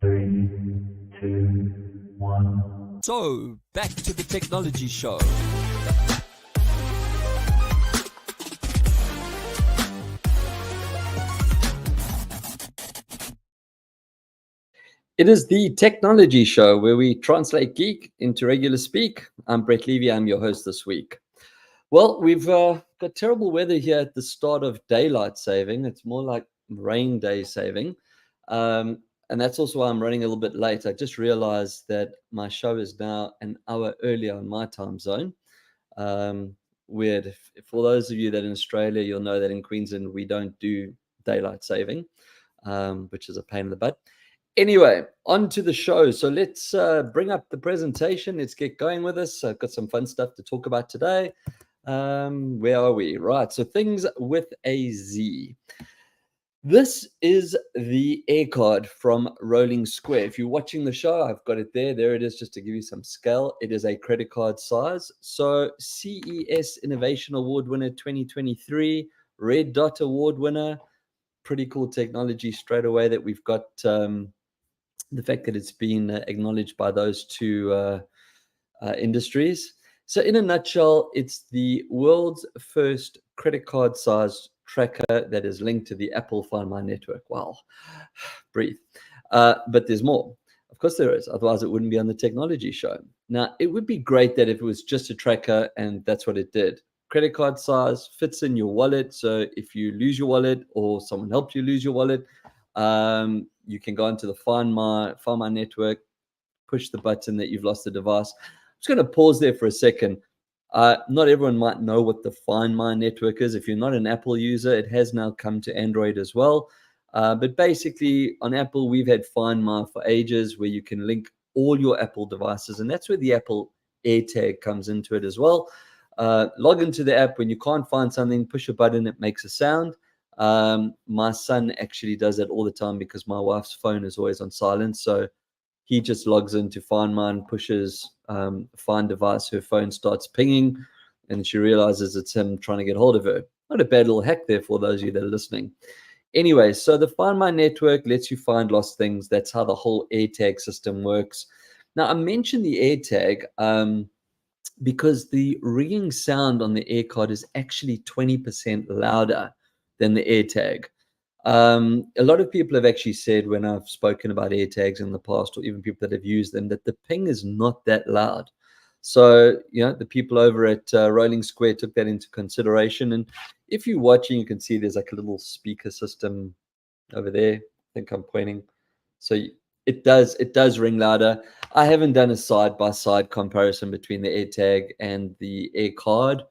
Three, two, one. So, back to the technology show. It is the technology show where we translate geek into regular speak. I'm Brett Levy. I'm your host this week. Well, we've got terrible weather here at the start of daylight saving. It's more like rain day saving. And that's also why I'm running a little bit late. I just realized that my show is now an hour earlier on my time zone. Weird. For those of you that are in Australia, you'll know that in Queensland, we don't do daylight saving, which is a pain in the butt. Anyway, on to the show. So let's bring up the presentation. Let's get going with this. I've got some fun stuff to talk about today. Where are we? Right. So things with a Z. This is the air card from Rolling Square. If you're watching the show, I've got it there. There it is, just to give you some scale. It is a credit card size. So CES Innovation Award winner 2023, Red Dot Award winner. Pretty cool technology straight away that we've got. The fact that it's been acknowledged by those two industries. So in a nutshell, it's the world's first credit card sized tracker that is linked to the Apple Find My network. Wow, breathe. But there's more. Of course there is, otherwise it wouldn't be on the technology show. Now, it would be great that if it was just a tracker and that's what it did. Credit card size, fits in your wallet. So if you lose your wallet or someone helped you lose your wallet, you can go into the Find My network, push the button that you've lost the device. I'm just going to pause there for a second. Not everyone might know what the Find My network is. If you're not an Apple user, it has now come to Android as well. But basically, on Apple, we've had Find My for ages, where you can link all your Apple devices, and that's where the Apple AirTag comes into it as well. Log into the app. When you can't find something, push a button, it makes a sound. My son actually does that all the time because my wife's phone is always on silent. So he just logs in to Find Mine, pushes find device, her phone starts pinging, and she realizes it's him trying to get hold of her. Not a bad little hack there for those of you that are listening. Anyway, so the Find My network lets you find lost things. That's how the whole AirTag system works. Now, I mentioned the AirTag because the ringing sound on the air card is actually 20% louder than the AirTag. A lot of people have actually said, when I've spoken about AirTags in the past, or even people that have used them, that the ping is not that loud. So, the people over at Rolling Square took that into consideration. And if you're watching, you can see there's like a little speaker system over there. I think I'm pointing. So it does ring louder. I haven't done a side-by-side comparison between the AirTag and the Air Card,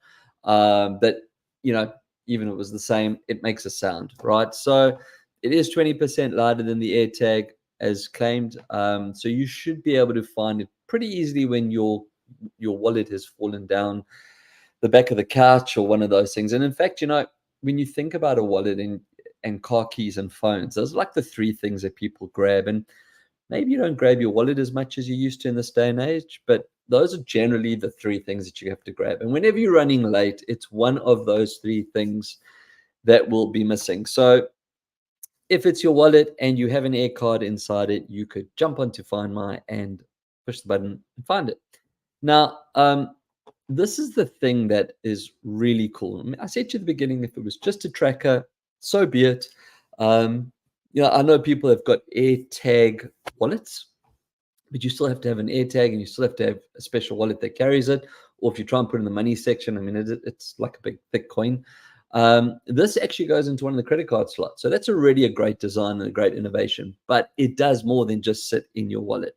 but even if it was the same, it makes a sound, right? So it is 20% louder than the AirTag as claimed. So you should be able to find it pretty easily when your wallet has fallen down the back of the couch or one of those things. And in fact, when you think about a wallet and car keys and phones, those are like the three things that people grab. And maybe you don't grab your wallet as much as you used to in this day and age, but those are generally the three things that you have to grab. And whenever you're running late, it's one of those three things that will be missing. So if it's your wallet and you have an air card inside it, you could jump onto Find My and push the button and find it. Now, this is the thing that is really cool. I said to you at the beginning, if it was just a tracker, so be it. I know people have got AirTag wallets, but you still have to have an AirTag and you still have to have a special wallet that carries it. Or if you try and put it in the money section, it's like a big, thick coin. This actually goes into one of the credit card slots. So that's already a great design and a great innovation, but it does more than just sit in your wallet.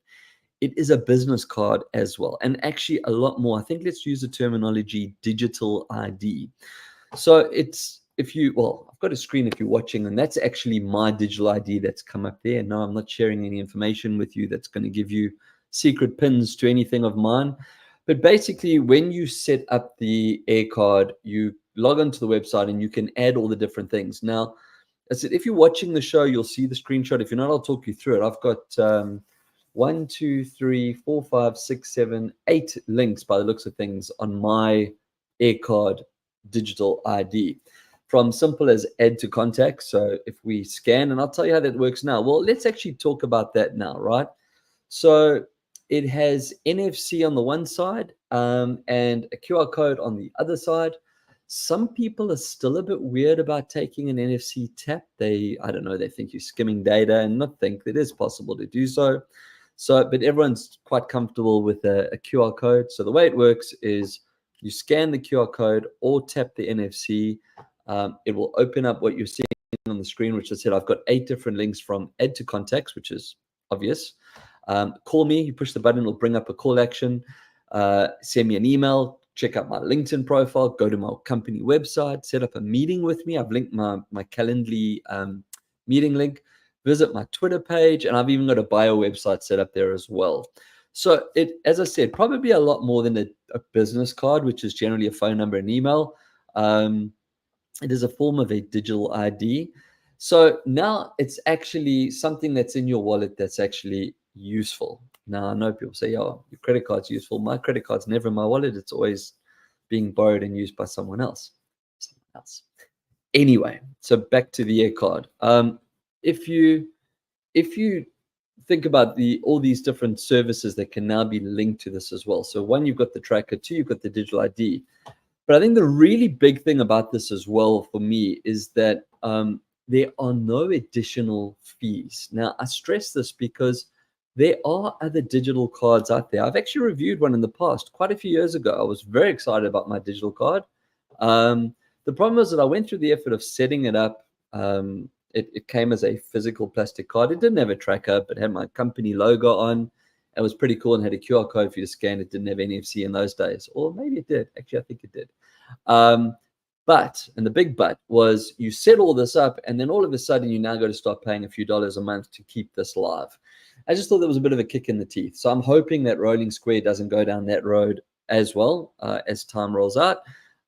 It is a business card as well, and actually a lot more. I think let's use the terminology digital ID. So I've got a screen if you're watching, and that's actually my digital ID that's come up there. No, I'm not sharing any information with you that's going to give you secret pins to anything of mine. But basically, when you set up the air card, you log onto the website and you can add all the different things. Now, I said, if you're watching the show, you'll see the screenshot. If you're not, I'll talk you through it. I've got 1, 2, 3, 4, 5, 6, 7, 8 links by the looks of things on my air card digital ID. from simple as add to contacts. So if we scan, and I'll tell you how that works now. Well, let's actually talk about that now, right? So it has NFC on the one side and a QR code on the other side. Some people are still a bit weird about taking an NFC tap. I don't know, they think you're skimming data, and not think that it is possible to do so. But everyone's quite comfortable with a QR code. So the way it works is you scan the QR code or tap the NFC. It will open up what you're seeing on the screen, which I said I've got 8 different links from add to contacts, which is obvious. Call me, you push the button, it'll bring up a call action. Send me an email, check out my LinkedIn profile, go to my company website, set up a meeting with me. I've linked my Calendly meeting link. Visit my Twitter page, and I've even got a bio website set up there as well. So it, as I said, probably a lot more than a business card, which is generally a phone number and email. It is a form of a digital ID. So now it's actually something that's in your wallet that's actually useful. Now, I know people say, oh, your credit card's useful. My credit card's never in my wallet. It's always being borrowed and used by someone else. Anyway, so back to the Air card. If you think about all these different services that can now be linked to this as well. So 1, you've got the tracker. 2, you've got the digital ID. But I think the really big thing about this as well for me is that there are no additional fees. Now, I stress this because there are other digital cards out there. I've actually reviewed one in the past, quite a few years ago. I was very excited about my digital card. The problem is that I went through the effort of setting it up. It came as a physical plastic card. It didn't have a tracker, but had my company logo on. It was pretty cool and had a QR code for you to scan. It didn't have NFC in those days, or maybe it did. Actually, I think it did. And the big but was you set all this up, and then all of a sudden you now got to start paying a few dollars a month to keep this live. I just thought that was a bit of a kick in the teeth. So I'm hoping that Rolling Square doesn't go down that road as well as time rolls out.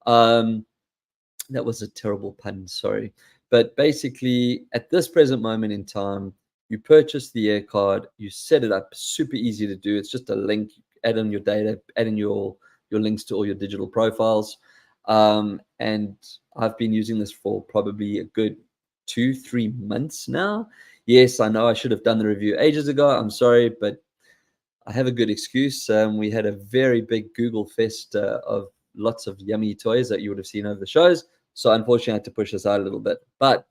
That was a terrible pun, sorry. But basically, at this present moment in time, you purchase the Air card, you set it up, super easy to do. It's just a link, add in your data, add in your links to all your digital profiles. And I've been using this for probably a good 2-3 months now. Yes, I know I should have done the review ages ago. I'm sorry, but I have a good excuse. We had a very big Google fest of lots of yummy toys that you would have seen over the shows. So unfortunately, I had to push this out a little bit, but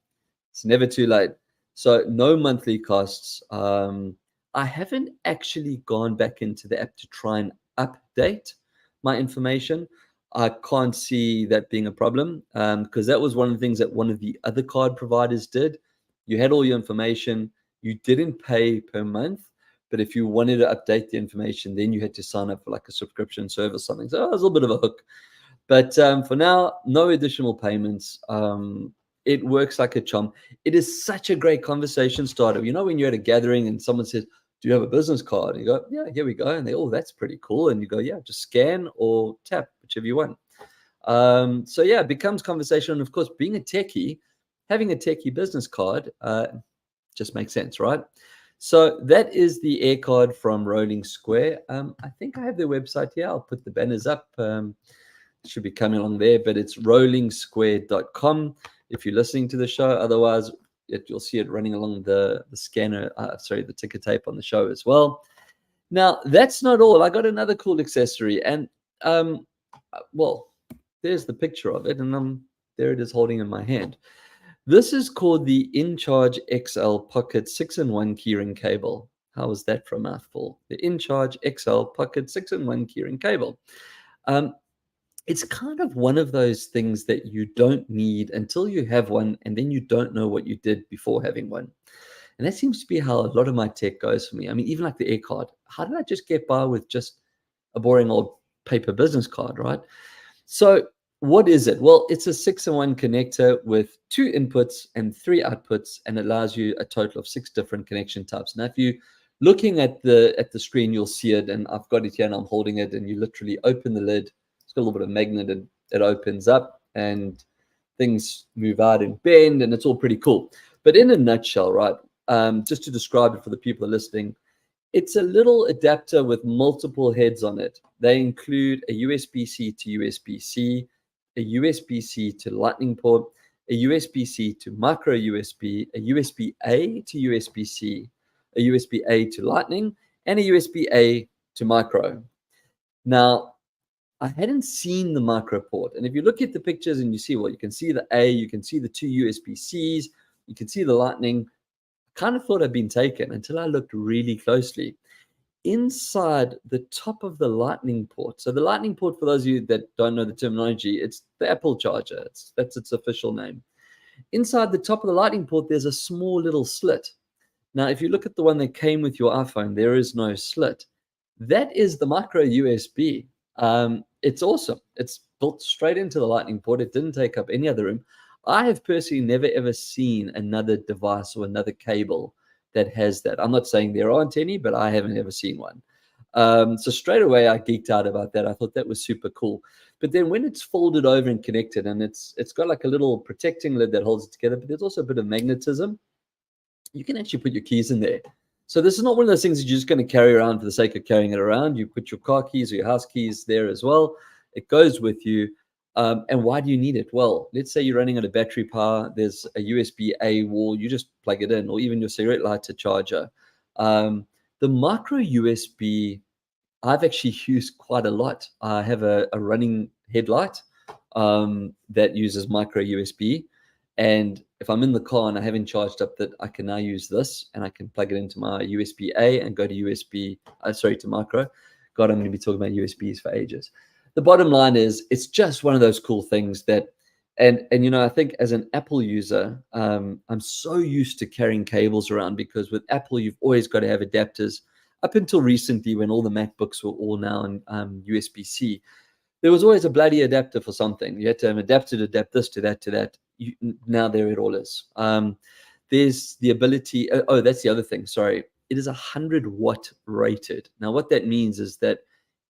it's never too late. So no monthly costs. I haven't actually gone back into the app to try and update my information. I can't see that being a problem because that was one of the things that one of the other card providers did. You had all your information. You didn't pay per month, but if you wanted to update the information, then you had to sign up for like a subscription service or something. So it was a little bit of a hook. But for now, no additional payments. It works like a charm. It is such a great conversation starter. You know, when you're at a gathering and someone says, do you have a business card? And you go, yeah, here we go. And they, oh, that's pretty cool. And you go, yeah, just scan or tap, whichever you want. So yeah, it becomes conversation. And of course, being a techie, having a techie business card just makes sense, right? So that is the Air card from Rolling Square. I think I have their website here. I'll put the banners up. It should be coming along there, but it's rollingsquare.com if you're listening to the show. Otherwise, you'll see it running along the scanner, the ticker tape on the show as well. Now, that's not all. I got another cool accessory, and well, there's the picture of it, and there it is holding in my hand. This is called the InCharge XL Pocket 6-in-1 keyring cable. How was that for a mouthful? The InCharge XL Pocket 6-in-1 keyring cable. It's kind of one of those things that you don't need until you have one, and then you don't know what you did before having one. And that seems to be how a lot of my tech goes for me. I mean, even like the Air card. How did I just get by with just a boring old paper business card, right? So what is it? Well, it's a 6-in-1 connector with 2 inputs and 3 outputs, and it allows you a total of 6 different connection types. Now, if you're looking at the screen, you'll see it, and I've got it here and I'm holding it, and you literally open the lid. It's got a little bit of magnet, and it opens up, and things move out and bend, and it's all pretty cool. But in a nutshell, right, just to describe it for the people listening, it's a little adapter with multiple heads on it. They include a USB-C to USB-C, a USB-C to Lightning port, a USB-C to micro USB, a USB-A to USB-C, a USB-A to Lightning, and a USB-A to micro. Now, I hadn't seen the micro port. And if you look at the pictures and you see, well, you can see the A, you can see the two USB-Cs, you can see the Lightning. I kind of thought I'd been taken until I looked really closely. Inside the top of the Lightning port, so the Lightning port, for those of you that don't know the terminology, it's the Apple charger. That's its official name. Inside the top of the Lightning port, there's a small little slit. Now, if you look at the one that came with your iPhone, there is no slit. That is the micro USB. It's awesome. It's built straight into the Lightning port. It didn't take up any other room. I have personally never ever seen another device or another cable that has that. I'm not saying there aren't any, but I haven't ever seen one. So straight away, I geeked out about that. I thought that was super cool. But then when it's folded over and connected, and it's got like a little protecting lid that holds it together, but there's also a bit of magnetism, you can actually put your keys in there. So this is not one of those things that you're just going to carry around for the sake of carrying it around. You put your car keys or your house keys there as well. It goes with you. And why do you need it? Well, let's say you're running on a battery power. There's a USB-A wall. You just plug it in, or even your cigarette lighter charger. The micro USB, I've actually used quite a lot. I have a running headlight that uses micro USB. And if I'm in the car and I haven't charged up, that I can now use this, and I can plug it into my USB-A and go to to micro. God, I'm going to be talking about USBs for ages. The bottom line is, it's just one of those cool things that, and you know, I think as an Apple user, I'm so used to carrying cables around, because with Apple, you've always got to have adapters. Up until recently, when all the MacBooks were all now in USB-C, there was always a bloody adapter for something. You had to have an adapter to adapt this to that to that. Now there it all is. There's the ability. Oh, that's the other thing. Sorry, it is 100 watt rated. Now, what that means is that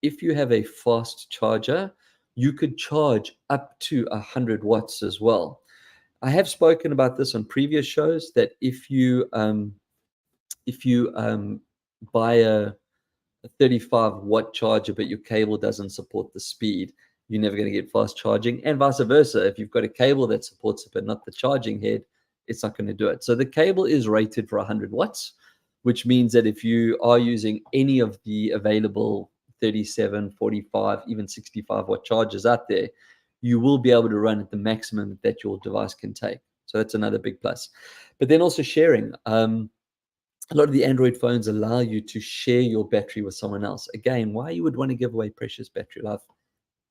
if you have a fast charger, you could charge up to 100 watts as well. I have spoken about this on previous shows, that if you buy a 35 watt charger, but your cable doesn't support the speed, you're never going to get fast charging, and vice versa. If you've got a cable that supports it, but not the charging head, it's not going to do it. So the cable is rated for 100 watts, which means that if you are using any of the available 37, 45, even 65 watt chargers out there, you will be able to run at the maximum that your device can take. So that's another big plus. But then also sharing. A lot of the Android phones allow you to share your battery with someone else. Again, why you would want to give away precious battery life,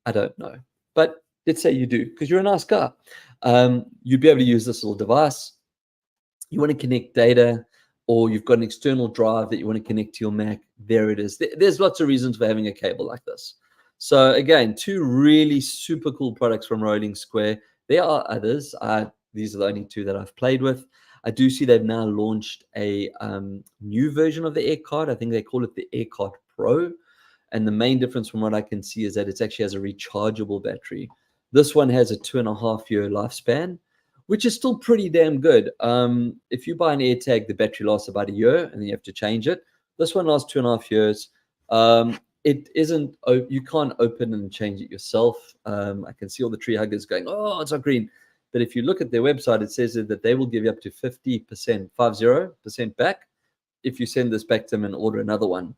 I don't know. But let's say you do, because you're a nice guy. You'd be able to use this little device. You want to connect data, or you've got an external drive that you want to connect to your Mac. There it is. There's lots of reasons for having a cable like this. So again, two really super cool products from Rolling Square. There are others. These are the only two that I've played with. I do see they've now launched a new version of the AirCard. I think they call it the AirCard Pro. And the main difference from what I can see is that it actually has a rechargeable battery. This one has a 2.5-year lifespan, which is still pretty damn good. If you buy an AirTag, the battery lasts about a year, and then you have to change it. This one lasts 2.5 years. It isn't, you can't open and change it yourself. I can see all the tree huggers going, oh, it's not green. But if you look at their website, it says that they will give you up to 50% back if you send this back to them and order another one.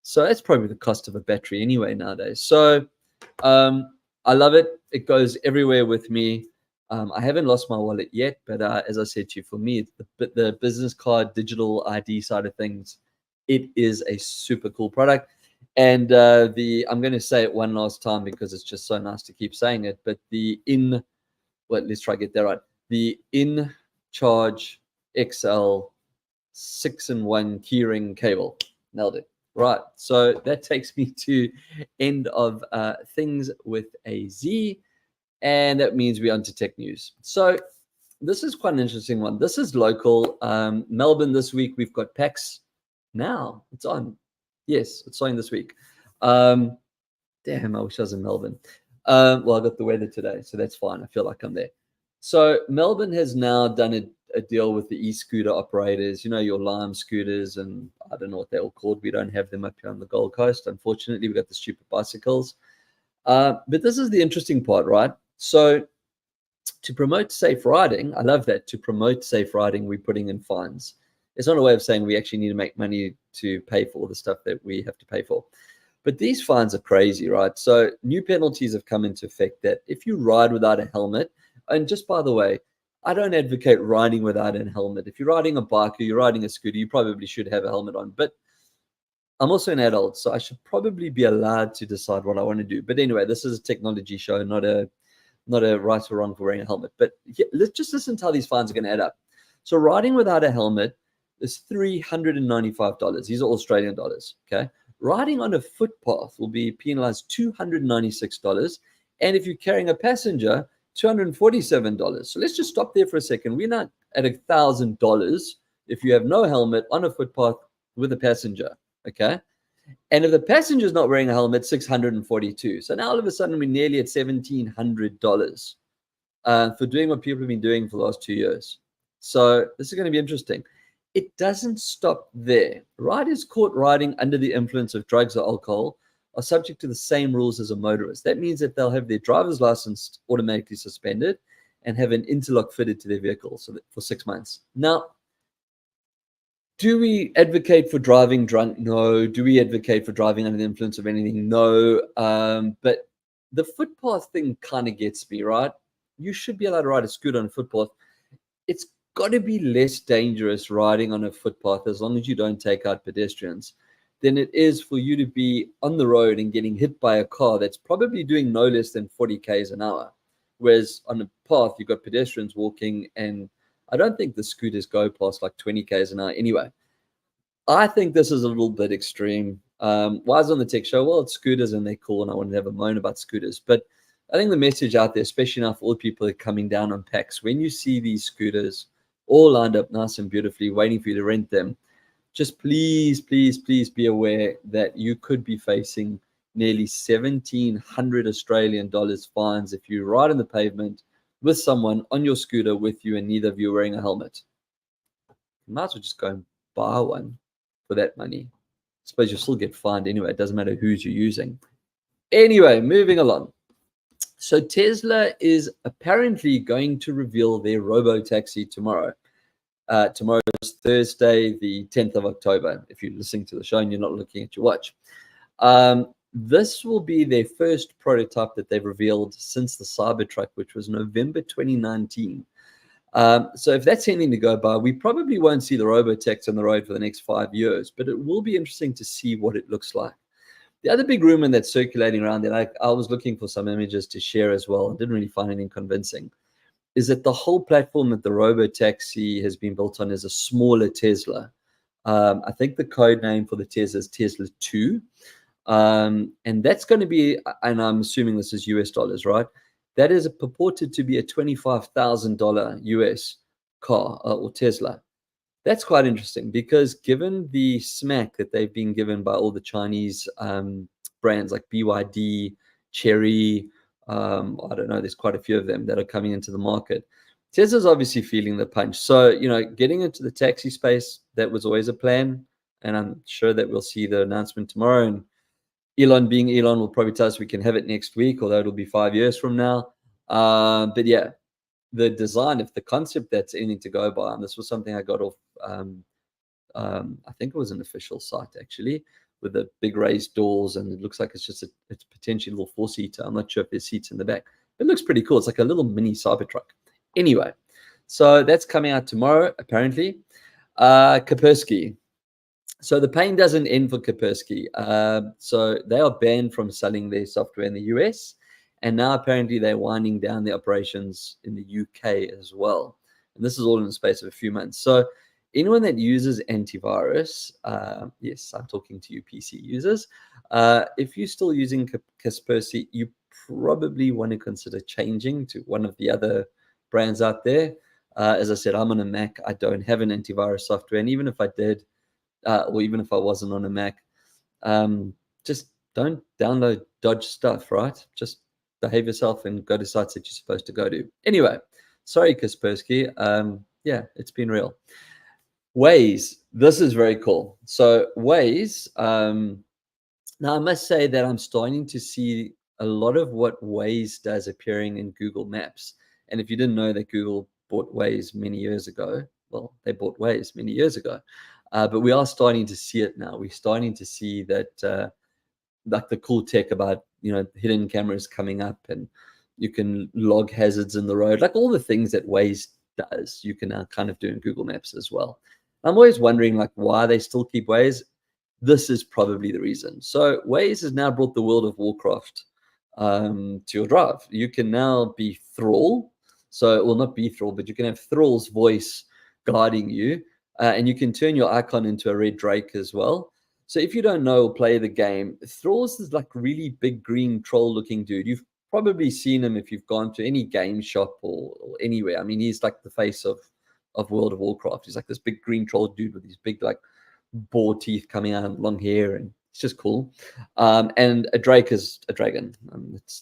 So that's probably the cost of a battery anyway nowadays. So I love it. It goes everywhere with me. I haven't lost my wallet yet, but as I said to you, for me, it's the business card, digital ID side of things. It is a super cool product. And I'm going to say it one last time because it's just so nice to keep saying it, but let's try to get that right. The InCharge XL 6-in-1 keyring cable. Nailed it. Right. So that takes me to end of things with a Z. And that means we're on to tech news. So this is quite an interesting one. This is local. Melbourne this week, we've got PAX now. It's on. Yes, it's on this week. Damn, I wish I was in Melbourne. Well, I got the weather today, so that's fine. I feel like I'm there. So Melbourne has now done a deal with the e-scooter operators, your Lime scooters, and I don't know what they're all called. We don't have them up here on the Gold Coast. Unfortunately, we've got the stupid bicycles. But this is the interesting part, right? So to promote safe riding, I love that. To promote safe riding, we're putting in fines. It's not a way of saying we actually need to make money to pay for all the stuff that we have to pay for. But these fines are crazy, right? So new penalties have come into effect that if you ride without a helmet, and just by the way, I don't advocate riding without a helmet. If you're riding a bike or you're riding a scooter, you probably should have a helmet on. But I'm also an adult, so I should probably be allowed to decide what I want to do. But anyway, this is a technology show, not a right or wrong for wearing a helmet. But yeah, let's just listen to how these fines are going to add up. So riding without a helmet is $395. These are Australian dollars, okay? Riding on a footpath will be penalized $296. And if you're carrying a passenger, $247. So let's just stop there for a second. We're not at $1,000 if you have no helmet on a footpath with a passenger, okay? And if the passenger's not wearing a helmet, $642. So now all of a sudden we're nearly at $1,700 for doing what people have been doing for the last 2 years. So this is going to be interesting. It doesn't stop there. Riders caught riding under the influence of drugs or alcohol are subject to the same rules as a motorist. That means that they'll have their driver's license automatically suspended and have an interlock fitted to their vehicle for 6 months. Now, do we advocate for driving drunk? No. Do we advocate for driving under the influence of anything? No. But the footpath thing kind of gets me, right? You should be allowed to ride a scooter on a footpath. It's got to be less dangerous riding on a footpath as long as you don't take out pedestrians than it is for you to be on the road and getting hit by a car that's probably doing no less than 40 k's an hour. Whereas on a path, you've got pedestrians walking, and I don't think the scooters go past like 20 k's an hour. Anyway, I think this is a little bit extreme. Why is on the tech show? Well, it's scooters and they're cool, and I want to have a moan about scooters. But I think the message out there, especially now for all people that are coming down on packs, when you see these scooters all lined up nice and beautifully, waiting for you to rent them, just please, please, please be aware that you could be facing nearly 1,700 Australian dollars fines if you ride on the pavement with someone on your scooter with you and neither of you are wearing a helmet. You might as well just go and buy one for that money. I suppose you'll still get fined anyway. It doesn't matter who's you're using. Anyway, moving along. So Tesla is apparently going to reveal their robo-taxi tomorrow. Tomorrow is Thursday, the 10th of October, if you're listening to the show and you're not looking at your watch. This will be their first prototype that they've revealed since the Cybertruck, which was November 2019. So if that's anything to go by, we probably won't see the robotaxi on the road for the next 5 years, but it will be interesting to see what it looks like. The other big rumor that's circulating around that I was looking for some images to share as well and didn't really find anything convincing, is that the whole platform that the robotaxi has been built on is a smaller Tesla. I think the code name for the Tesla is Tesla 2. And that's going to be, and I'm assuming this is US dollars, right? That is purported to be a $25,000 US car or Tesla. That's quite interesting because given the smack that they've been given by all the Chinese brands like BYD, Chery, I don't know, there's quite a few of them that are coming into the market. Tesla's obviously feeling the punch. So, getting into the taxi space, that was always a plan. And I'm sure that we'll see the announcement tomorrow. And Elon being Elon will probably tell us we can have it next week, although it'll be 5 years from now. But yeah, the design, if the concept that's anything to go by, and this was something I got off, I think it was an official site actually, with the big raised doors, and it looks like it's potentially a little four-seater. I'm not sure if there's seats in the back. It looks pretty cool. It's like a little mini Cybertruck. Anyway, so that's coming out tomorrow, apparently. Kaspersky. So the pain doesn't end for Kaspersky. So they are banned from selling their software in the US, and now apparently they're winding down their operations in the UK as well. And this is all in the space of a few months. So anyone that uses antivirus, yes, I'm talking to you PC users, if you're still using Kaspersky, you probably want to consider changing to one of the other brands out there. As I said, I'm on a Mac. I don't have an antivirus software. And even if I did, or even if I wasn't on a Mac, just don't download dodge stuff, right? Just behave yourself and go to sites that you're supposed to go to. Anyway, sorry, Kaspersky. Yeah, it's been real. Waze, this is very cool. So Waze, now I must say that I'm starting to see a lot of what Waze does appearing in Google Maps. And if you didn't know that Google bought Waze many years ago, well, they bought Waze many years ago. But we are starting to see it now. We're starting to see that like the cool tech about, hidden cameras coming up, and you can log hazards in the road, like all the things that Waze does, you can now kind of do in Google Maps as well. I'm always wondering like why they still keep Waze. This is probably the reason. So Waze has now brought the World of Warcraft to your drive. You can now be Thrall. So, well, not be Thrall, but you can have Thrall's voice guiding you, and you can turn your icon into a red drake as well. So if you don't know or play the game, Thrall's is like really big green troll looking dude. You've probably seen him if you've gone to any game shop or anywhere. I mean, he's like the face of World of Warcraft. He's like this big green troll dude with these big like boar teeth coming out and long hair, and it's just cool. And a drake is a dragon.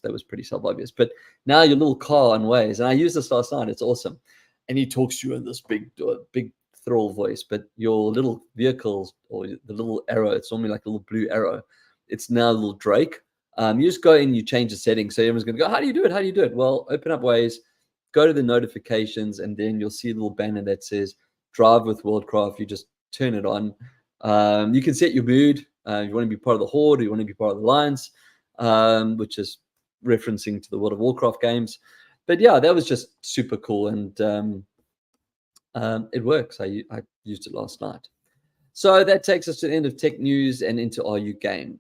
That was pretty self-obvious. But now your little car on Waze, and I used this last night, it's awesome. And he talks to you in this big Thrall voice, but your little vehicles or the little arrow, it's normally like a little blue arrow. It's now a little drake. You just go in, you change the settings. So everyone's going to go, how do you do it? How do you do it? Well, open up Waze, go to the notifications, and then you'll see a little banner that says drive with Worldcraft. You just turn it on. You can set your mood. You want to be part of the Horde, or you want to be part of the Lions, which is referencing to the World of Warcraft games. But yeah, that was just super cool, and it works. I used it last night. So that takes us to the end of tech news and into RU game.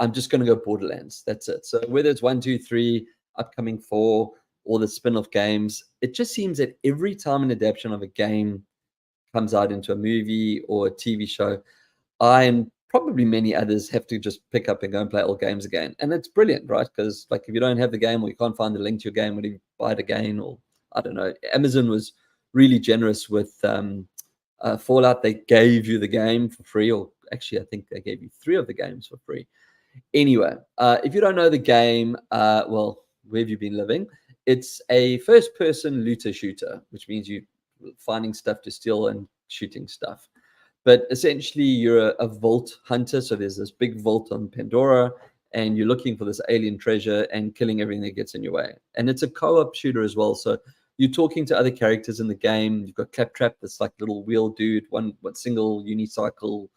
I'm just going to go Borderlands. That's it. So whether it's 1, 2, 3, upcoming 4, or the spin-off games, it just seems that every time an adaptation of a game comes out into a movie or a TV show, I and probably many others have to just pick up and go and play old games again. And it's brilliant, right? Because like if you don't have the game or you can't find the link to your game, when you buy it again, or I don't know, Amazon was really generous with Fallout. They gave you the game for free, or actually I think they gave you 3 of the games for free. Anyway, if you don't know the game, well, where have you been living? It's a first-person looter shooter, which means you're finding stuff to steal and shooting stuff. But essentially, you're a vault hunter. So there's this big vault on Pandora, and you're looking for this alien treasure and killing everything that gets in your way. And it's a co-op shooter as well. So you're talking to other characters in the game. You've got Claptrap, this like little wheel dude, one single unicycle,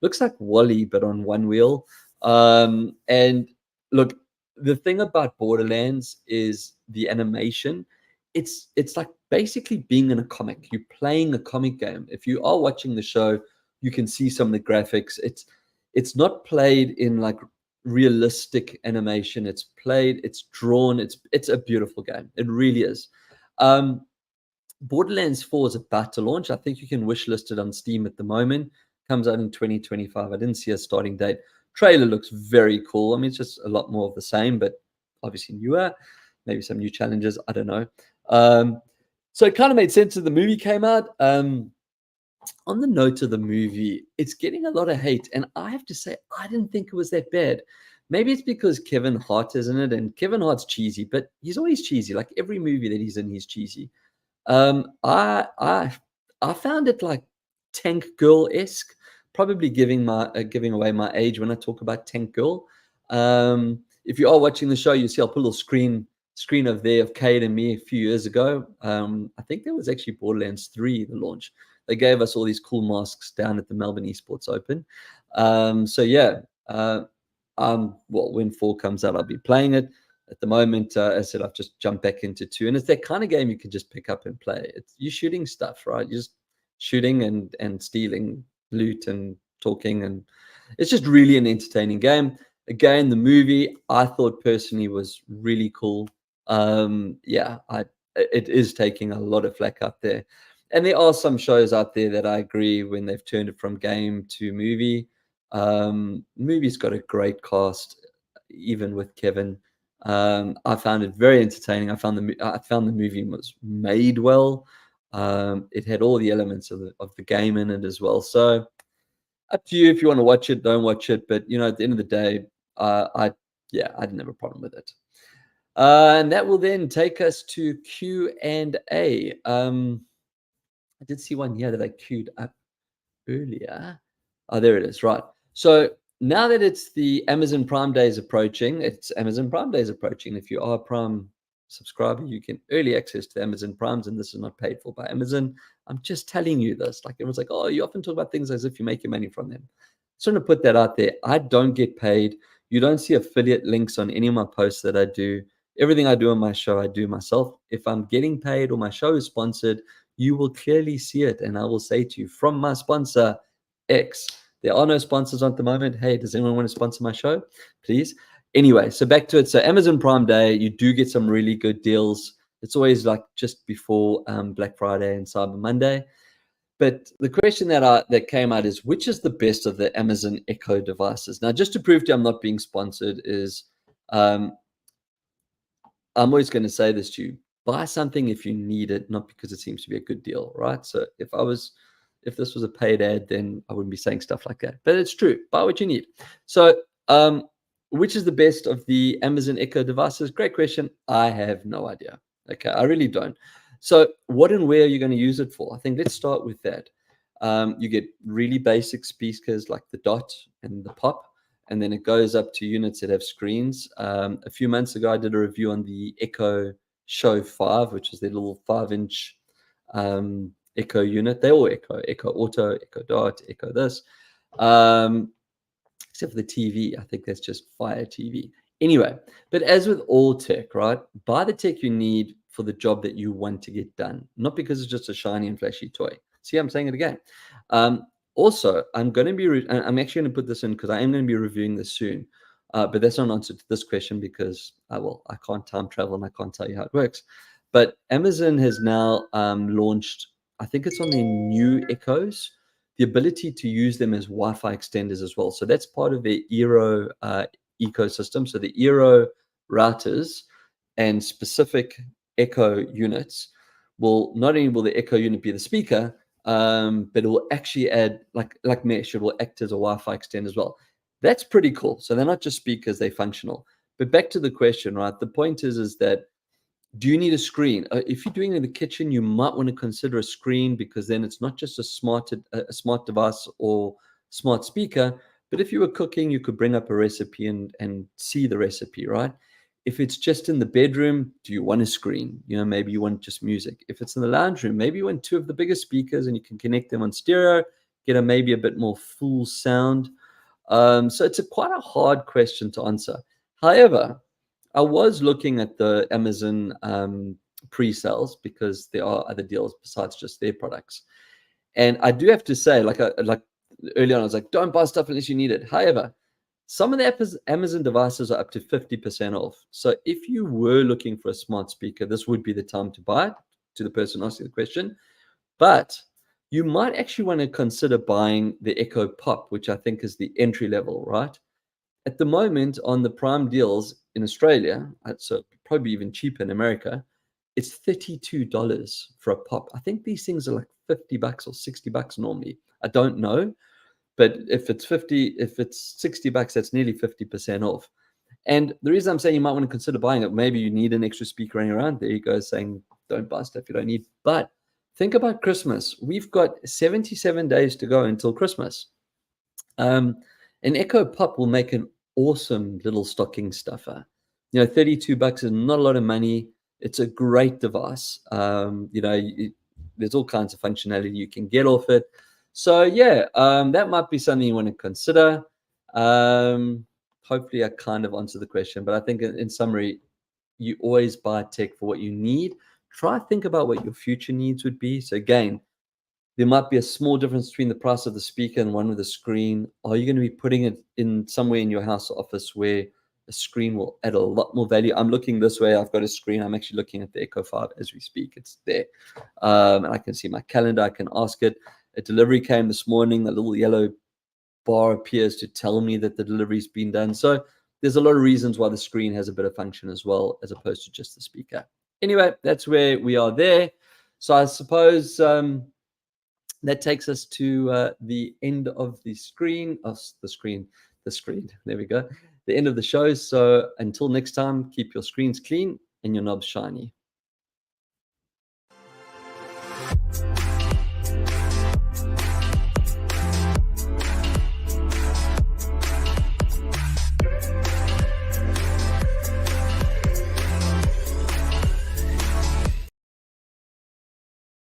looks like Wally, but on one wheel. And look, the thing about Borderlands is the animation. It's like basically being in a comic. You're playing a comic game. If you are watching the show, you can see some of the graphics. It's not played in like realistic animation. It's drawn. It's a beautiful game. It really is. Borderlands 4 is about to launch. I think you can wishlist it on Steam at the moment. Comes out in 2025. I didn't see a starting date. Trailer looks very cool. I mean, it's just a lot more of the same, but obviously newer. Maybe some new challenges. I don't know. So it kind of made sense that the movie came out. On the note of the movie, it's getting a lot of hate, and I have to say, I didn't think it was that bad. Maybe it's because Kevin Hart is in it, and Kevin Hart's cheesy, but he's always cheesy. Like every movie that he's in, he's cheesy. I found it like Tank Girl-esque, probably giving away my age when I talk about Tank Girl. If you are watching the show, you see I'll put a little screen of there of Cade and me a few years ago. I think there was actually Borderlands 3, the launch. They gave us all these cool masks down at the Melbourne Esports Open. So yeah, well, when 4 comes out, I'll be playing it. At the moment, as I said, I've just jumped back into 2, and it's that kind of game you can just pick up and play. You're shooting stuff, right? You're just shooting and stealing loot and talking, and it's just really an entertaining game. Again, the movie I thought personally was really cool. Yeah, it is taking a lot of flack out there. And there are some shows out there that I agree when they've turned it from game to movie. Movie's got a great cast, even with Kevin. I found it very entertaining. I found the movie was made well. It had all the elements of the game in it as well. So up to you if you want to watch it, don't watch it. But at the end of the day, I didn't have a problem with it. And that will then take us to Q&A. I did see one here that I queued up earlier. Oh, there it is. Right. So now that it's the Amazon Prime Day is approaching, it's Amazon Prime Day is approaching. If you are a Prime subscriber, you get early access to Amazon Primes, and this is not paid for by Amazon. I'm just telling you this. Like everyone's like, oh, you often talk about things as if you make your money from them. Just want to put that out there. I don't get paid. You don't see affiliate links on any of my posts that I do. Everything I do on my show, I do myself. If I'm getting paid or my show is sponsored, you will clearly see it. And I will say to you, from my sponsor, X. There are no sponsors at the moment. Hey, does anyone want to sponsor my show? Please. Anyway, so back to it. So Amazon Prime Day, you do get some really good deals. It's always like just before Black Friday and Cyber Monday. But the question that came out is, which is the best of the Amazon Echo devices? Now, just to prove to you I'm not being sponsored is, I'm always going to say this to you: buy something if you need it, not because it seems to be a good deal, right? So if this was a paid ad, then I wouldn't be saying stuff like that. But it's true. Buy what you need. So, which is the best of the Amazon Echo devices? Great question. I have no idea. Okay, I really don't. So what and where are you going to use it for? I think let's start with that. You get really basic speakers like the Dot and the Pop, and then it goes up to units that have screens. A few months ago, I did a review on the Echo Show 5, which is their little 5-inch Echo unit. They all Echo Auto, Echo Dot, Echo this. Except for the TV. I think that's just Fire TV. Anyway, but as with all tech, right? Buy the tech you need for the job that you want to get done, not because it's just a shiny and flashy toy. See, I'm saying it again. Also, I'm actually going to put this in because I am going to be reviewing this soon. But that's not an answer to this question because I can't time travel and I can't tell you how it works. But Amazon has now launched, I think it's on their new Echoes, the ability to use them as Wi-Fi extenders as well. So that's part of their Eero ecosystem. So the Eero routers and specific Echo units will not only will the Echo unit be the speaker, but it will actually add like mesh. It will act as a Wi-Fi extender as well. That's pretty cool. So they're not just speakers; they're functional. But back to the question, right? The point is that do you need a screen? If you're doing it in the kitchen, you might want to consider a screen because then it's not just a smart device or smart speaker. But if you were cooking, you could bring up a recipe and see the recipe, right? If it's just in the bedroom, do you want a screen? Maybe you want just music. If it's in the lounge room, maybe you want two of the biggest speakers and you can connect them on stereo, get maybe a bit more full sound. So it's quite a hard question to answer. However, I was looking at the Amazon pre-sales because there are other deals besides just their products. And I do have to say, like early on, I was like, don't buy stuff unless you need it. However, some of the Amazon devices are up to 50% off. So if you were looking for a smart speaker, this would be the time to buy it, to the person asking the question. But you might actually want to consider buying the Echo Pop, which I think is the entry level, right? At the moment on the Prime deals in Australia, so probably even cheaper in America, it's $32 for a Pop. I think these things are like $50 or $60 normally. I don't know. But if it's $60, that's nearly 50% off. And the reason I'm saying you might want to consider buying it, maybe you need an extra speaker running around. There you go, saying don't buy stuff you don't need. But think about Christmas. We've got 77 days to go until Christmas. An Echo Pop will make an awesome little stocking stuffer. $32 is not a lot of money. It's a great device. There's all kinds of functionality you can get off it. So yeah, that might be something you want to consider. Hopefully I kind of answered the question, but I think in summary, you always buy tech for what you need. Try to think about what your future needs would be. So again, there might be a small difference between the price of the speaker and one with a screen. Are you going to be putting it in somewhere in your house or office where a screen will add a lot more value? I'm looking this way. I've got a screen. I'm actually looking at the Echo 5 as we speak. It's there. And I can see my calendar. I can ask it. A delivery came this morning. The little yellow bar appears to tell me that the delivery's been done. So there's a lot of reasons why the screen has a bit of function as well, as opposed to just the speaker. Anyway, that's where we are there. So I suppose that takes us to the end of the screen. There we go. The end of the show. So until next time, keep your screens clean and your knobs shiny.